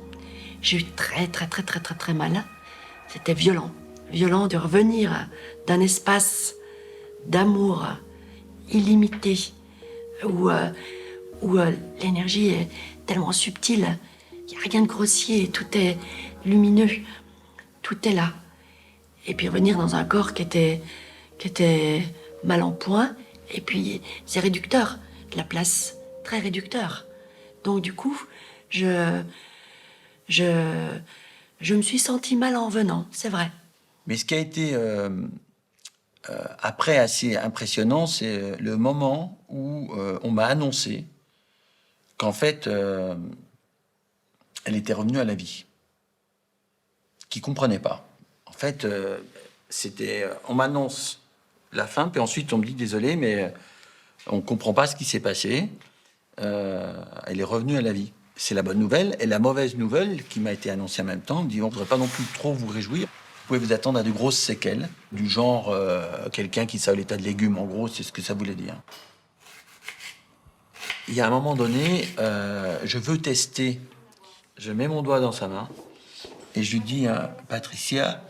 J'ai eu très mal. C'était violent. Violent de revenir d'un espace d'amour illimité où l'énergie est tellement subtile. Il n'y a rien de grossier, tout est lumineux. Tout est là. Et puis revenir dans un corps qui était mal en point. Et puis c'est réducteur. De la place très réducteur. Donc du coup, je me suis sentie mal en venant, c'est vrai. Mais ce qui a été après assez impressionnant, c'est le moment où on m'a annoncé qu'en fait, elle était revenue à la vie. Qui comprenait pas. En fait, on m'annonce la fin, puis ensuite on me dit désolé, mais on comprend pas ce qui s'est passé. Elle est revenue à la vie. C'est la bonne nouvelle. Et la mauvaise nouvelle qui m'a été annoncée en même temps, on me dit on ne voudrait pas non plus trop vous réjouir. Vous pouvez vous attendre à de grosses séquelles, du genre quelqu'un qui sort l'état de légumes. En gros, c'est ce que ça voulait dire. Il y a un moment donné, je veux tester. Je mets mon doigt dans sa main et je lui dis à Patricia,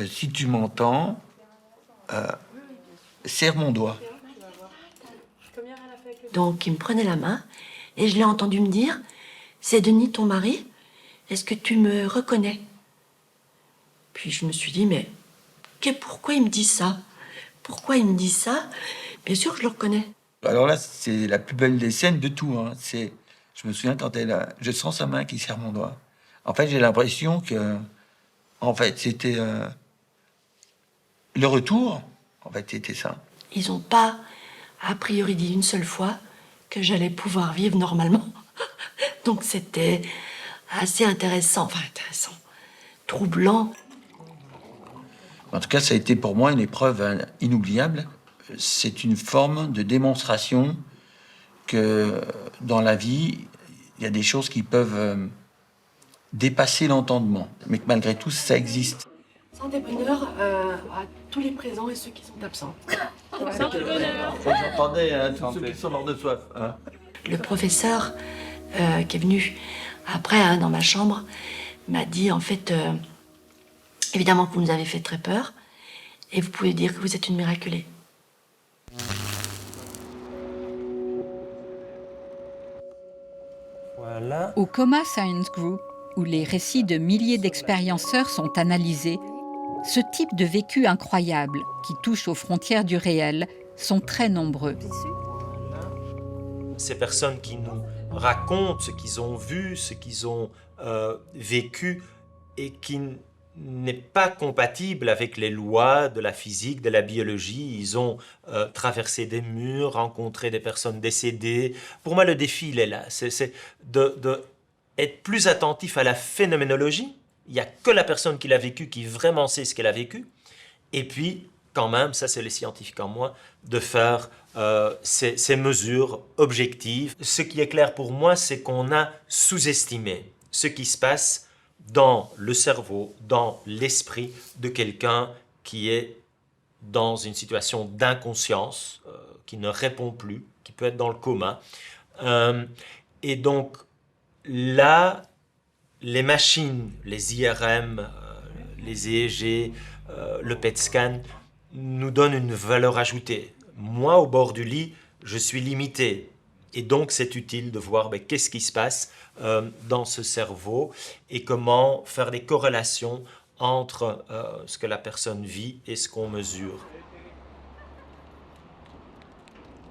si tu m'entends, serre mon doigt. Donc, il me prenait la main et je l'ai entendu me dire « C'est Denis, ton mari? Est-ce que tu me reconnais ?» Puis je me suis dit « Mais pourquoi il me dit ça? Pourquoi il me dit ça? Bien sûr que je le reconnais. » Alors là, c'est la plus belle des scènes de tout. Hein. Je me souviens quand je sens sa main qui serre mon doigt. En fait, j'ai l'impression que, en fait, c'était le retour. En fait, c'était ça. Ils n'ont pas, a priori, dit une seule fois que j'allais pouvoir vivre normalement. Donc c'était assez intéressant, troublant. En tout cas, ça a été pour moi une épreuve inoubliable. C'est une forme de démonstration que dans la vie, il y a des choses qui peuvent dépasser l'entendement, mais que malgré tout, ça existe. Santé bonheur à tous les présents et ceux qui sont absents. Santé bonheur. Vous entendez, tous ceux qui sont morts de soif. Hein. Le professeur qui est venu après dans ma chambre m'a dit en fait, évidemment que vous nous avez fait très peur et vous pouvez dire que vous êtes une miraculée. Voilà. Au Coma Science Group, où les récits de milliers d'expérienceurs sont analysés, ce type de vécu incroyable, qui touche aux frontières du réel, sont très nombreux. Ces personnes qui nous racontent ce qu'ils ont vu, ce qu'ils ont vécu, et qui n'est pas compatible avec les lois de la physique, de la biologie. Ils ont traversé des murs, rencontré des personnes décédées. Pour moi, le défi, il est là. C'est être plus attentif à la phénoménologie. Il n'y a que la personne qui l'a vécu qui vraiment sait ce qu'elle a vécu. Et puis, quand même, ça c'est les scientifiques en moi, de faire ces mesures objectives. Ce qui est clair pour moi, c'est qu'on a sous-estimé ce qui se passe dans le cerveau, dans l'esprit de quelqu'un qui est dans une situation d'inconscience, qui ne répond plus, qui peut être dans le coma. Et donc là, les machines, les IRM, les EEG, le PET scan, nous donnent une valeur ajoutée. Moi, au bord du lit, je suis limité. Et donc, c'est utile de voir qu'est-ce qui se passe dans ce cerveau et comment faire des corrélations entre ce que la personne vit et ce qu'on mesure.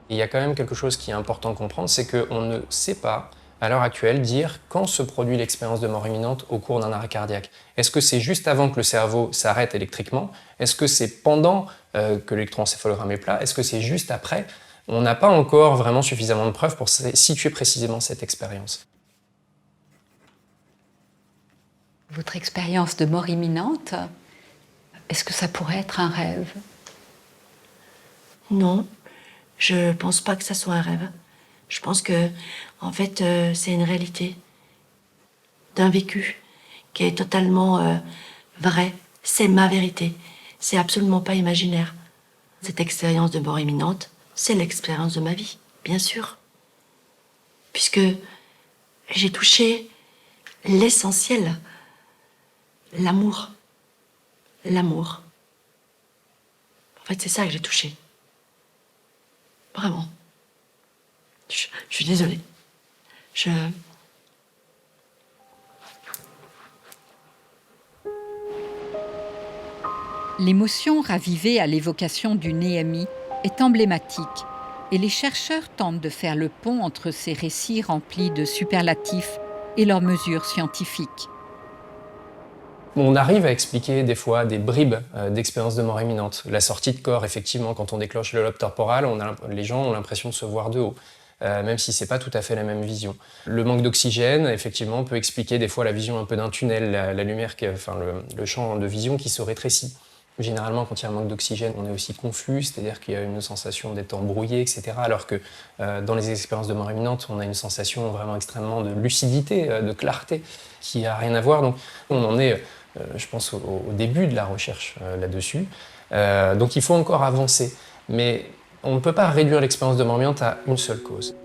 Il y a quand même quelque chose qui est important de comprendre, c'est qu'on ne sait pas, à l'heure actuelle, dire quand se produit l'expérience de mort imminente au cours d'un arrêt cardiaque. Est-ce que c'est juste avant que le cerveau s'arrête électriquement? Est-ce que c'est pendant que l'électroencéphalogramme est plat? Est-ce que c'est juste après? On n'a pas encore vraiment suffisamment de preuves pour situer précisément cette expérience. Votre expérience de mort imminente, est-ce que ça pourrait être un rêve? Non, je pense pas que ça soit un rêve. Je pense que, en fait, c'est une réalité d'un vécu qui est totalement vrai. C'est ma vérité. C'est absolument pas imaginaire. Cette expérience de mort imminente, c'est l'expérience de ma vie, bien sûr. Puisque j'ai touché l'essentiel, l'amour. L'amour. En fait, c'est ça que j'ai touché. Vraiment. Je suis désolée. L'émotion ravivée à l'évocation du Néhémie est emblématique et les chercheurs tentent de faire le pont entre ces récits remplis de superlatifs et leurs mesures scientifiques. On arrive à expliquer des fois des bribes d'expériences de mort imminente. La sortie de corps, effectivement, quand on déclenche le lobe temporal, les gens ont l'impression de se voir de haut, même si ce n'est pas tout à fait la même vision. Le manque d'oxygène, effectivement, peut expliquer des fois la vision un peu d'un tunnel, la lumière, le champ de vision qui se rétrécit. Généralement, quand il y a un manque d'oxygène, on est aussi confus, c'est-à-dire qu'il y a une sensation d'être embrouillé, etc. Alors que dans les expériences de mort imminente, on a une sensation vraiment extrêmement de lucidité, de clarté, qui n'a rien à voir. Donc on en est, je pense, au début de la recherche là-dessus. Donc il faut encore avancer. Mais on ne peut pas réduire l'expérience de mort imminente à une seule cause.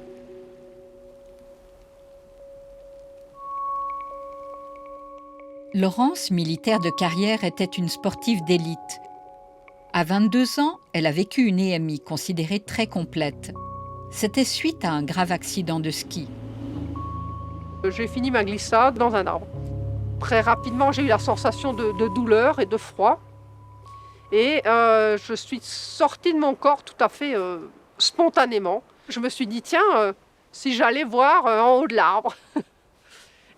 Laurence, militaire de carrière, était une sportive d'élite. À 22 ans, elle a vécu une EMI considérée très complète. C'était suite à un grave accident de ski. J'ai fini ma glissade dans un arbre. Très rapidement, j'ai eu la sensation de douleur et de froid. Et je suis sortie de mon corps tout à fait spontanément. Je me suis dit, tiens, si j'allais voir en haut de l'arbre.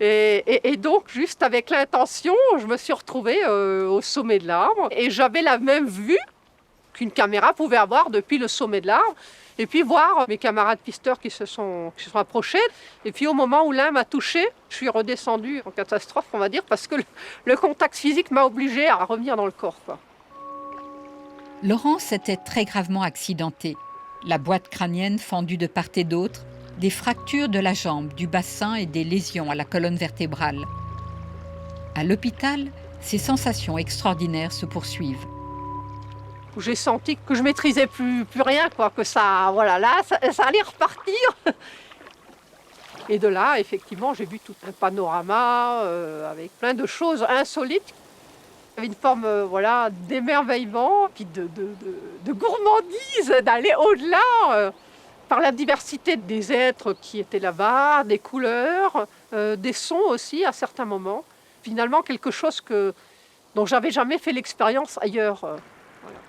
Et donc, juste avec l'intention, je me suis retrouvée au sommet de l'arbre. Et j'avais la même vue qu'une caméra pouvait avoir depuis le sommet de l'arbre. Et puis voir mes camarades pisteurs qui se sont approchés. Et puis au moment où l'un m'a touchée, je suis redescendue en catastrophe, on va dire, parce que le contact physique m'a obligée à revenir dans le corps, quoi. Laurence était très gravement accidentée. La boîte crânienne fendue de part et d'autre, des fractures de la jambe, du bassin et des lésions à la colonne vertébrale. À l'hôpital, ces sensations extraordinaires se poursuivent. J'ai senti que je maîtrisais plus rien, quoi, que ça, voilà, là, ça allait repartir. Et de là, effectivement, j'ai vu tout un panorama avec plein de choses insolites. Il y avait une forme, voilà, d'émerveillement, puis de gourmandise, d'aller au-delà. Par la diversité des êtres qui étaient là-bas, des couleurs, des sons aussi à certains moments. Finalement, quelque chose dont j'avais jamais fait l'expérience ailleurs. Voilà.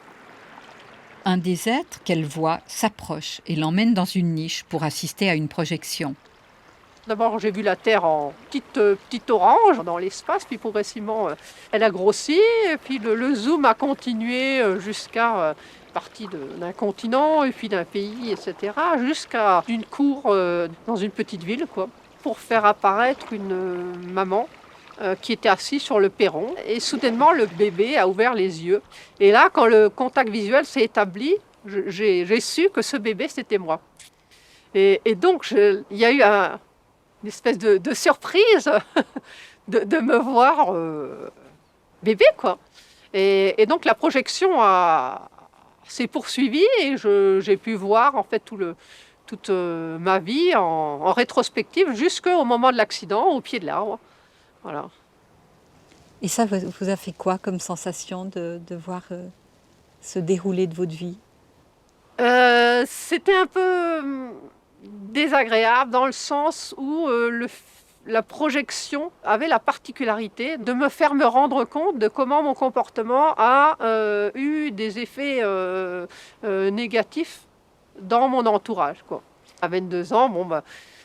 Un des êtres qu'elle voit s'approche et l'emmène dans une niche pour assister à une projection. D'abord, j'ai vu la Terre en petite orange dans l'espace, puis progressivement, elle a grossi. Et puis le zoom a continué jusqu'à partie d'un continent, et puis d'un pays, etc., jusqu'à une cour dans une petite ville, quoi, pour faire apparaître une maman qui était assise sur le perron. Et soudainement, le bébé a ouvert les yeux. Et là, quand le contact visuel s'est établi, j'ai su que ce bébé, c'était moi. Et donc, il y a eu une espèce de surprise de me voir bébé, quoi. Et donc, la projection s'est poursuivie et j'ai pu voir, en fait, toute ma vie en rétrospective jusqu'au moment de l'accident, au pied de l'arbre. Voilà. Et ça vous a fait quoi comme sensation de voir se dérouler de votre vie? C'était un peu désagréable dans le sens où la projection avait la particularité de me faire me rendre compte de comment mon comportement a eu des effets négatifs dans mon entourage, quoi. À 22 ans,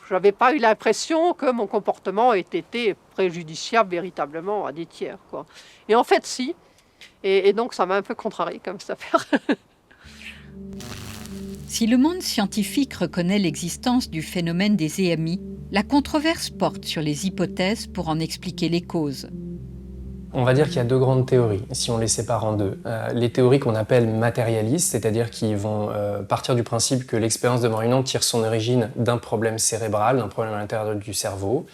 je n'avais pas eu l'impression que mon comportement ait été préjudiciable véritablement à des tiers, quoi. Et en fait, si. Et donc, ça m'a un peu contrariée comme cette affaire. Si le monde scientifique reconnaît l'existence du phénomène des EMI, la controverse porte sur les hypothèses pour en expliquer les causes. On va dire qu'il y a deux grandes théories, si on les sépare en deux. Les théories qu'on appelle matérialistes, c'est-à-dire qui vont partir du principe que l'expérience de mort imminente tire son origine d'un problème cérébral, d'un problème à l'intérieur du cerveau,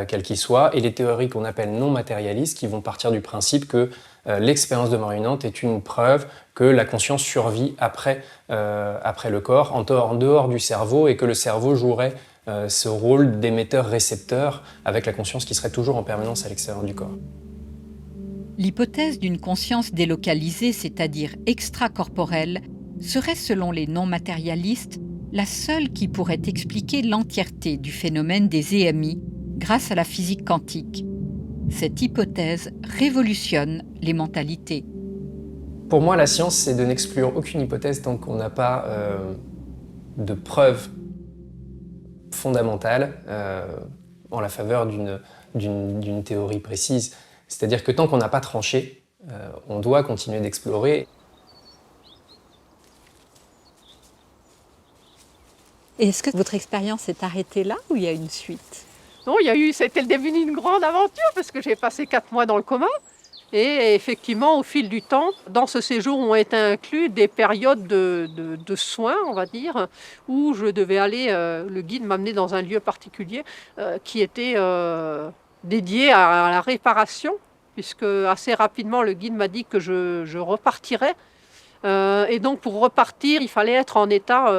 quel qu'il soit, et les théories qu'on appelle non matérialistes, qui vont partir du principe que l'expérience de mort imminente est une preuve que la conscience survit après le corps, en dehors du cerveau, et que le cerveau jouerait ce rôle d'émetteur-récepteur avec la conscience qui serait toujours en permanence à l'extérieur du corps. L'hypothèse d'une conscience délocalisée, c'est-à-dire extracorporelle, serait, selon les non-matérialistes, la seule qui pourrait expliquer l'entièreté du phénomène des EMI grâce à la physique quantique. Cette hypothèse révolutionne les mentalités. Pour moi, la science, c'est de n'exclure aucune hypothèse tant qu'on n'a pas de preuves fondamentales en la faveur d'une théorie précise. C'est-à-dire que tant qu'on n'a pas tranché, on doit continuer d'explorer. Et est-ce que votre expérience s'est arrêtée là ou il y a une suite? Non, c'était le début d'une grande aventure parce que j'ai passé 4 mois dans le coma. Et effectivement, au fil du temps, dans ce séjour ont été inclus des périodes de soins, on va dire, où je devais aller, le guide m'amenait dans un lieu particulier qui était dédié à la réparation, puisque assez rapidement, le guide m'a dit que je repartirais. Et donc, pour repartir, il fallait être en état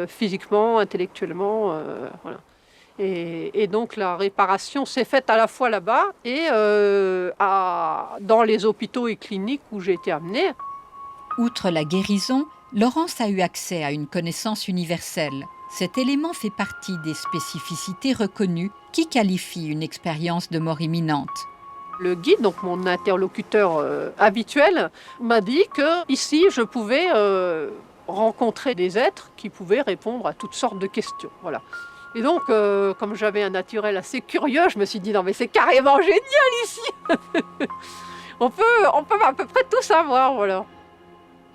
physiquement, intellectuellement, voilà. Et donc la réparation s'est faite à la fois là-bas et dans les hôpitaux et cliniques où j'ai été amenée. Outre la guérison, Laurence a eu accès à une connaissance universelle. Cet élément fait partie des spécificités reconnues qui qualifient une expérience de mort imminente. Le guide, donc mon interlocuteur habituel, m'a dit que ici je pouvais rencontrer des êtres qui pouvaient répondre à toutes sortes de questions. Voilà. Et donc, comme j'avais un naturel assez curieux, je me suis dit non mais c'est carrément génial ici. on peut à peu près tout savoir, voilà.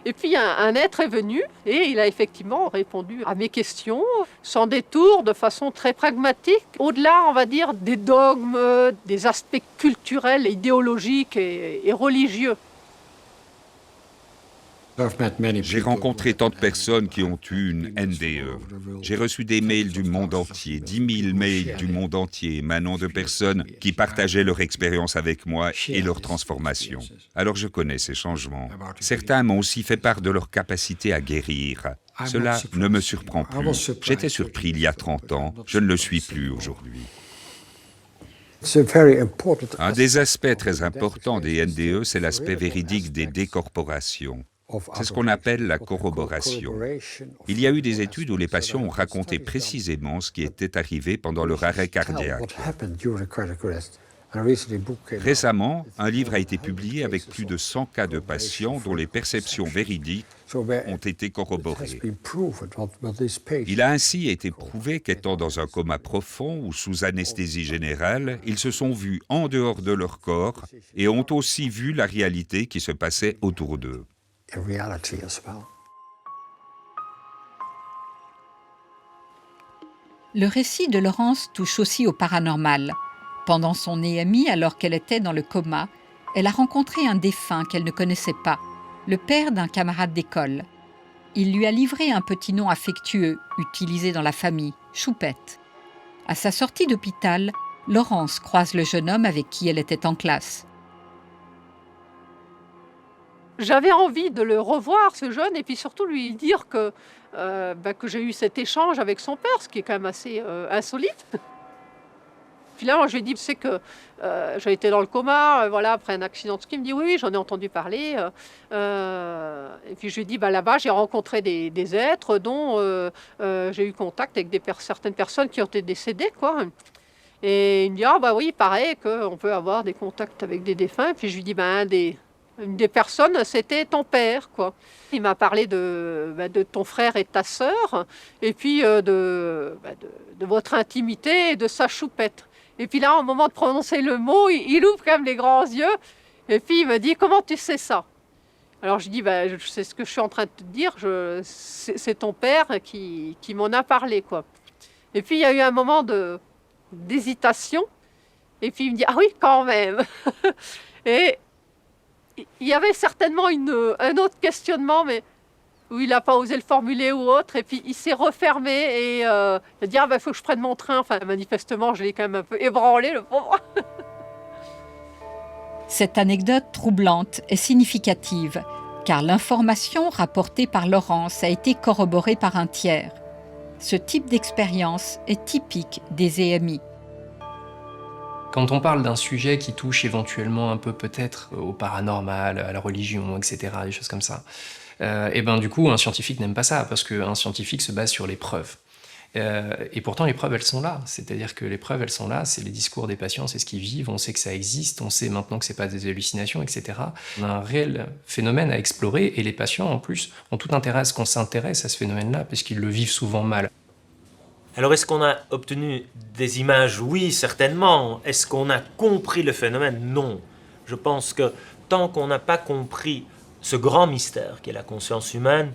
Et puis un être est venu et il a effectivement répondu à mes questions sans détour, de façon très pragmatique, au-delà, on va dire, des dogmes, des aspects culturels, idéologiques et religieux. J'ai rencontré tant de personnes qui ont eu une NDE. J'ai reçu des mails du monde entier, 10 000 mails du monde entier, émanant de personnes qui partageaient leur expérience avec moi et leur transformation. Alors je connais ces changements. Certains m'ont aussi fait part de leur capacité à guérir. Cela ne me surprend plus. J'étais surpris il y a 30 ans, je ne le suis plus aujourd'hui. Un des aspects très importants des NDE, c'est l'aspect véridique des décorporations. C'est ce qu'on appelle la corroboration. Il y a eu des études où les patients ont raconté précisément ce qui était arrivé pendant leur arrêt cardiaque. Récemment, un livre a été publié avec plus de 100 cas de patients dont les perceptions véridiques ont été corroborées. Il a ainsi été prouvé qu'étant dans un coma profond ou sous anesthésie générale, ils se sont vus en dehors de leur corps et ont aussi vu la réalité qui se passait autour d'eux. Le récit de Laurence touche aussi au paranormal. Pendant son EMI, alors qu'elle était dans le coma, elle a rencontré un défunt qu'elle ne connaissait pas, le père d'un camarade d'école. Il lui a livré un petit nom affectueux, utilisé dans la famille, Choupette. À sa sortie d'hôpital, Laurence croise le jeune homme avec qui elle était en classe. J'avais envie de le revoir, ce jeune, et puis surtout lui dire que j'ai eu cet échange avec son père, ce qui est quand même assez insolite. Puis là, moi, je lui ai dit, c'est que j'ai été dans le coma, voilà, après un accident de ski. Il me dit, oui, j'en ai entendu parler. Et puis je lui ai dit, là-bas, j'ai rencontré des êtres dont j'ai eu contact avec certaines personnes qui ont été décédées, quoi. Et il me dit, oui, il paraît qu'on peut avoir des contacts avec des défunts. Et puis je lui dis, une des personnes, c'était ton père, quoi. Il m'a parlé de ton frère et de ta sœur, et puis de votre intimité et de sa choupette. Et puis là, au moment de prononcer le mot, il ouvre quand même les grands yeux, et puis il me dit, comment tu sais ça? Alors je dis, je sais ce que je suis en train de te dire, c'est ton père qui m'en a parlé, quoi. Et puis il y a eu un moment d'hésitation, et puis il me dit, ah oui, quand même. Et il y avait certainement un autre questionnement, mais où il n'a pas osé le formuler ou autre, et puis il s'est refermé et il a dit, il faut que je prenne mon train. Enfin, manifestement, je l'ai quand même un peu ébranlé, le pauvre. Cette anecdote troublante est significative, car l'information rapportée par Laurence a été corroborée par un tiers. Ce type d'expérience est typique des EMI. Quand on parle d'un sujet qui touche éventuellement un peu peut-être au paranormal, à la religion, etc., des choses comme ça, du coup, un scientifique n'aime pas ça, parce qu'un scientifique se base sur les preuves. Et pourtant, les preuves, elles sont là. C'est-à-dire que les preuves, elles sont là, c'est les discours des patients, c'est ce qu'ils vivent, on sait que ça existe, on sait maintenant que c'est pas des hallucinations, etc. On a un réel phénomène à explorer, et les patients, en plus, ont tout intérêt à ce qu'on s'intéresse à ce phénomène-là, parce qu'ils le vivent souvent mal. Alors, est-ce qu'on a obtenu des images? Oui, certainement. Est-ce qu'on a compris le phénomène? Non. Je pense que tant qu'on n'a pas compris ce grand mystère qu'est la conscience humaine,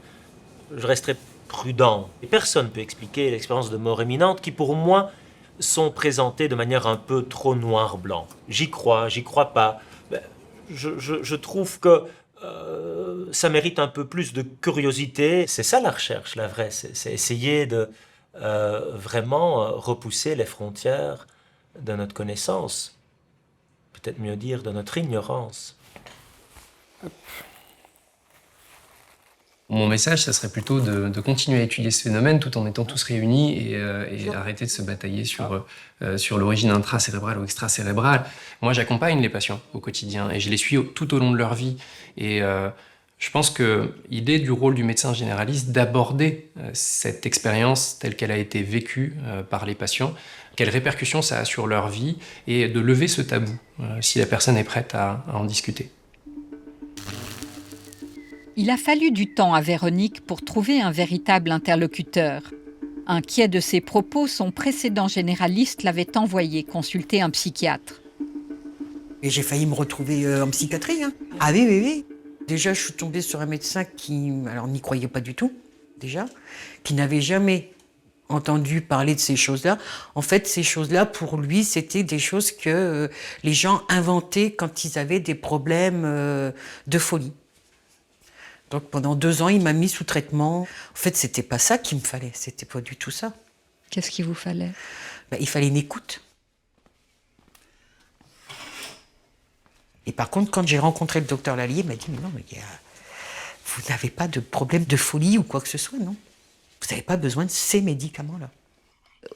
je resterai prudent. Et personne ne peut expliquer l'expérience de mort imminente qui, pour moi, sont présentées de manière un peu trop noir-blanc. J'y crois pas. Je trouve que ça mérite un peu plus de curiosité. C'est ça la recherche, la vraie. C'est essayer de vraiment repousser les frontières de notre connaissance. Peut-être mieux dire de notre ignorance. Mon message, ça serait plutôt de continuer à étudier ce phénomène tout en étant tous réunis et arrêter de se batailler sur l'origine intracérébrale ou extracérébrale. Moi, j'accompagne les patients au quotidien et je les suis tout au long de leur vie. Et je pense que l'idée du rôle du médecin généraliste d'aborder cette expérience telle qu'elle a été vécue par les patients, quelles répercussions ça a sur leur vie et de lever ce tabou si la personne est prête à en discuter. Il a fallu du temps à Véronique pour trouver un véritable interlocuteur. Inquiet de ses propos, son précédent généraliste l'avait envoyé consulter un psychiatre. Et j'ai failli me retrouver en psychiatrie. Hein. Ah oui. Déjà, je suis tombée sur un médecin qui, alors, n'y croyait pas du tout, déjà, qui n'avait jamais entendu parler de ces choses-là. En fait, ces choses-là, pour lui, c'était des choses que les gens inventaient quand ils avaient des problèmes de folie. Donc pendant 2 ans, il m'a mis sous traitement. En fait, c'était pas ça qu'il me fallait, c'était pas du tout ça. Qu'est-ce qu'il vous fallait? Il fallait une écoute. Et par contre, quand j'ai rencontré le docteur Lallier, il m'a dit, mais non, vous n'avez pas de problème de folie ou quoi que ce soit, non? Vous n'avez pas besoin de ces médicaments-là.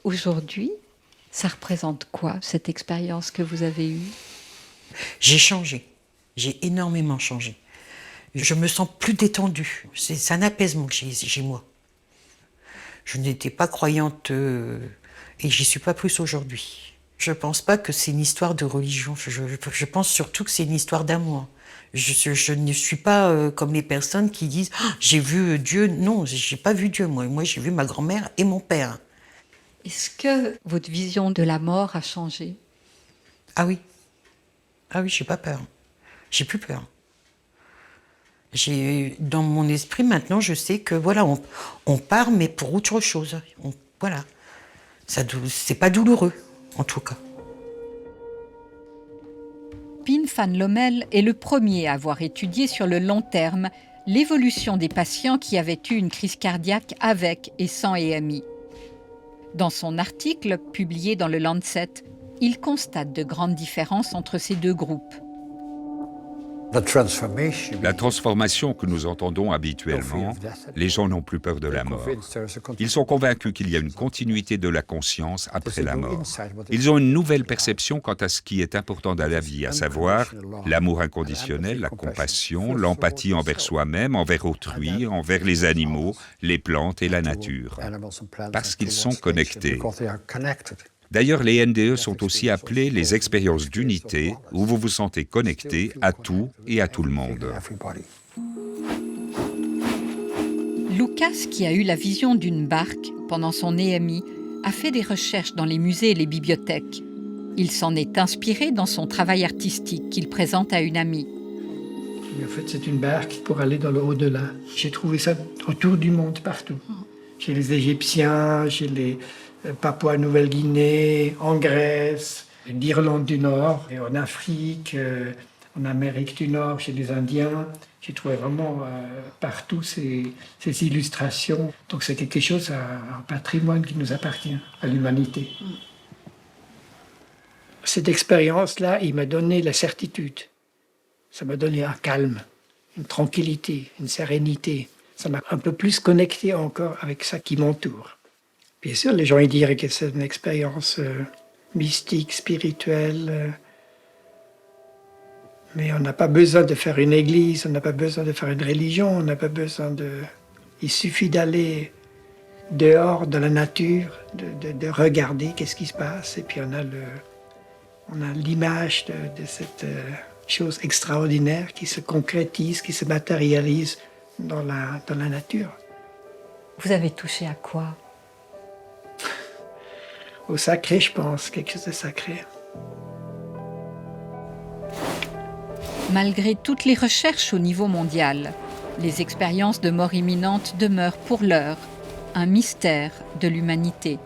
Aujourd'hui, ça représente quoi, cette expérience que vous avez eue? J'ai changé. J'ai énormément changé. Je me sens plus détendue. C'est un apaisement que j'ai moi. Je n'étais pas croyante et j'y suis pas plus aujourd'hui. Je pense pas que c'est une histoire de religion. Je pense surtout que c'est une histoire d'amour. Je ne suis pas comme les personnes qui disent oh, « j'ai vu Dieu ». Non, j'ai pas vu Dieu, moi. Moi, j'ai vu ma grand-mère et mon père. Est-ce que votre vision de la mort a changé? Ah oui. Ah oui, j'ai pas peur. J'ai plus peur. Dans mon esprit, maintenant, je sais que voilà, on part, mais pour autre chose. Voilà. C'est pas douloureux, en tout cas. Pien van Lommel est le premier à avoir étudié sur le long terme l'évolution des patients qui avaient eu une crise cardiaque avec et sans EMI. Dans son article publié dans le Lancet, il constate de grandes différences entre ces deux groupes. La transformation que nous entendons habituellement, les gens n'ont plus peur de la mort. Ils sont convaincus qu'il y a une continuité de la conscience après la mort. Ils ont une nouvelle perception quant à ce qui est important dans la vie, à savoir l'amour inconditionnel, la compassion, l'empathie envers soi-même, envers autrui, envers les animaux, les plantes et la nature, parce qu'ils sont connectés. D'ailleurs, les NDE sont aussi appelés les expériences d'unité, où vous vous sentez connecté à tout et à tout le monde. Lucas, qui a eu la vision d'une barque pendant son EMI, a fait des recherches dans les musées et les bibliothèques. Il s'en est inspiré dans son travail artistique qu'il présente à une amie. En fait, c'est une barque pour aller dans le au-delà. J'ai trouvé ça autour du monde, partout. Chez les Égyptiens, chez les Papouas-Nouvelle-Guinée, en Grèce, en Irlande du Nord, et en Afrique, en Amérique du Nord, chez les Indiens. J'ai trouvé vraiment partout ces illustrations. Donc c'est quelque chose, un patrimoine qui nous appartient, à l'humanité. Cette expérience-là, il m'a donné la certitude. Ça m'a donné un calme, une tranquillité, une sérénité. Ça m'a un peu plus connecté encore avec ça qui m'entoure. Bien sûr, les gens ils diraient que c'est une expérience mystique, spirituelle, mais on n'a pas besoin de faire une église, on n'a pas besoin de faire une religion, on n'a pas besoin de... Il suffit d'aller dehors, dans la nature, de regarder qu'est-ce qui se passe, et puis on a l'image de cette chose extraordinaire qui se concrétise, qui se matérialise dans la nature. Vous avez touché à quoi? Au sacré, je pense, quelque chose de sacré. Malgré toutes les recherches au niveau mondial, les expériences de mort imminente demeurent pour l'heure un mystère de l'humanité.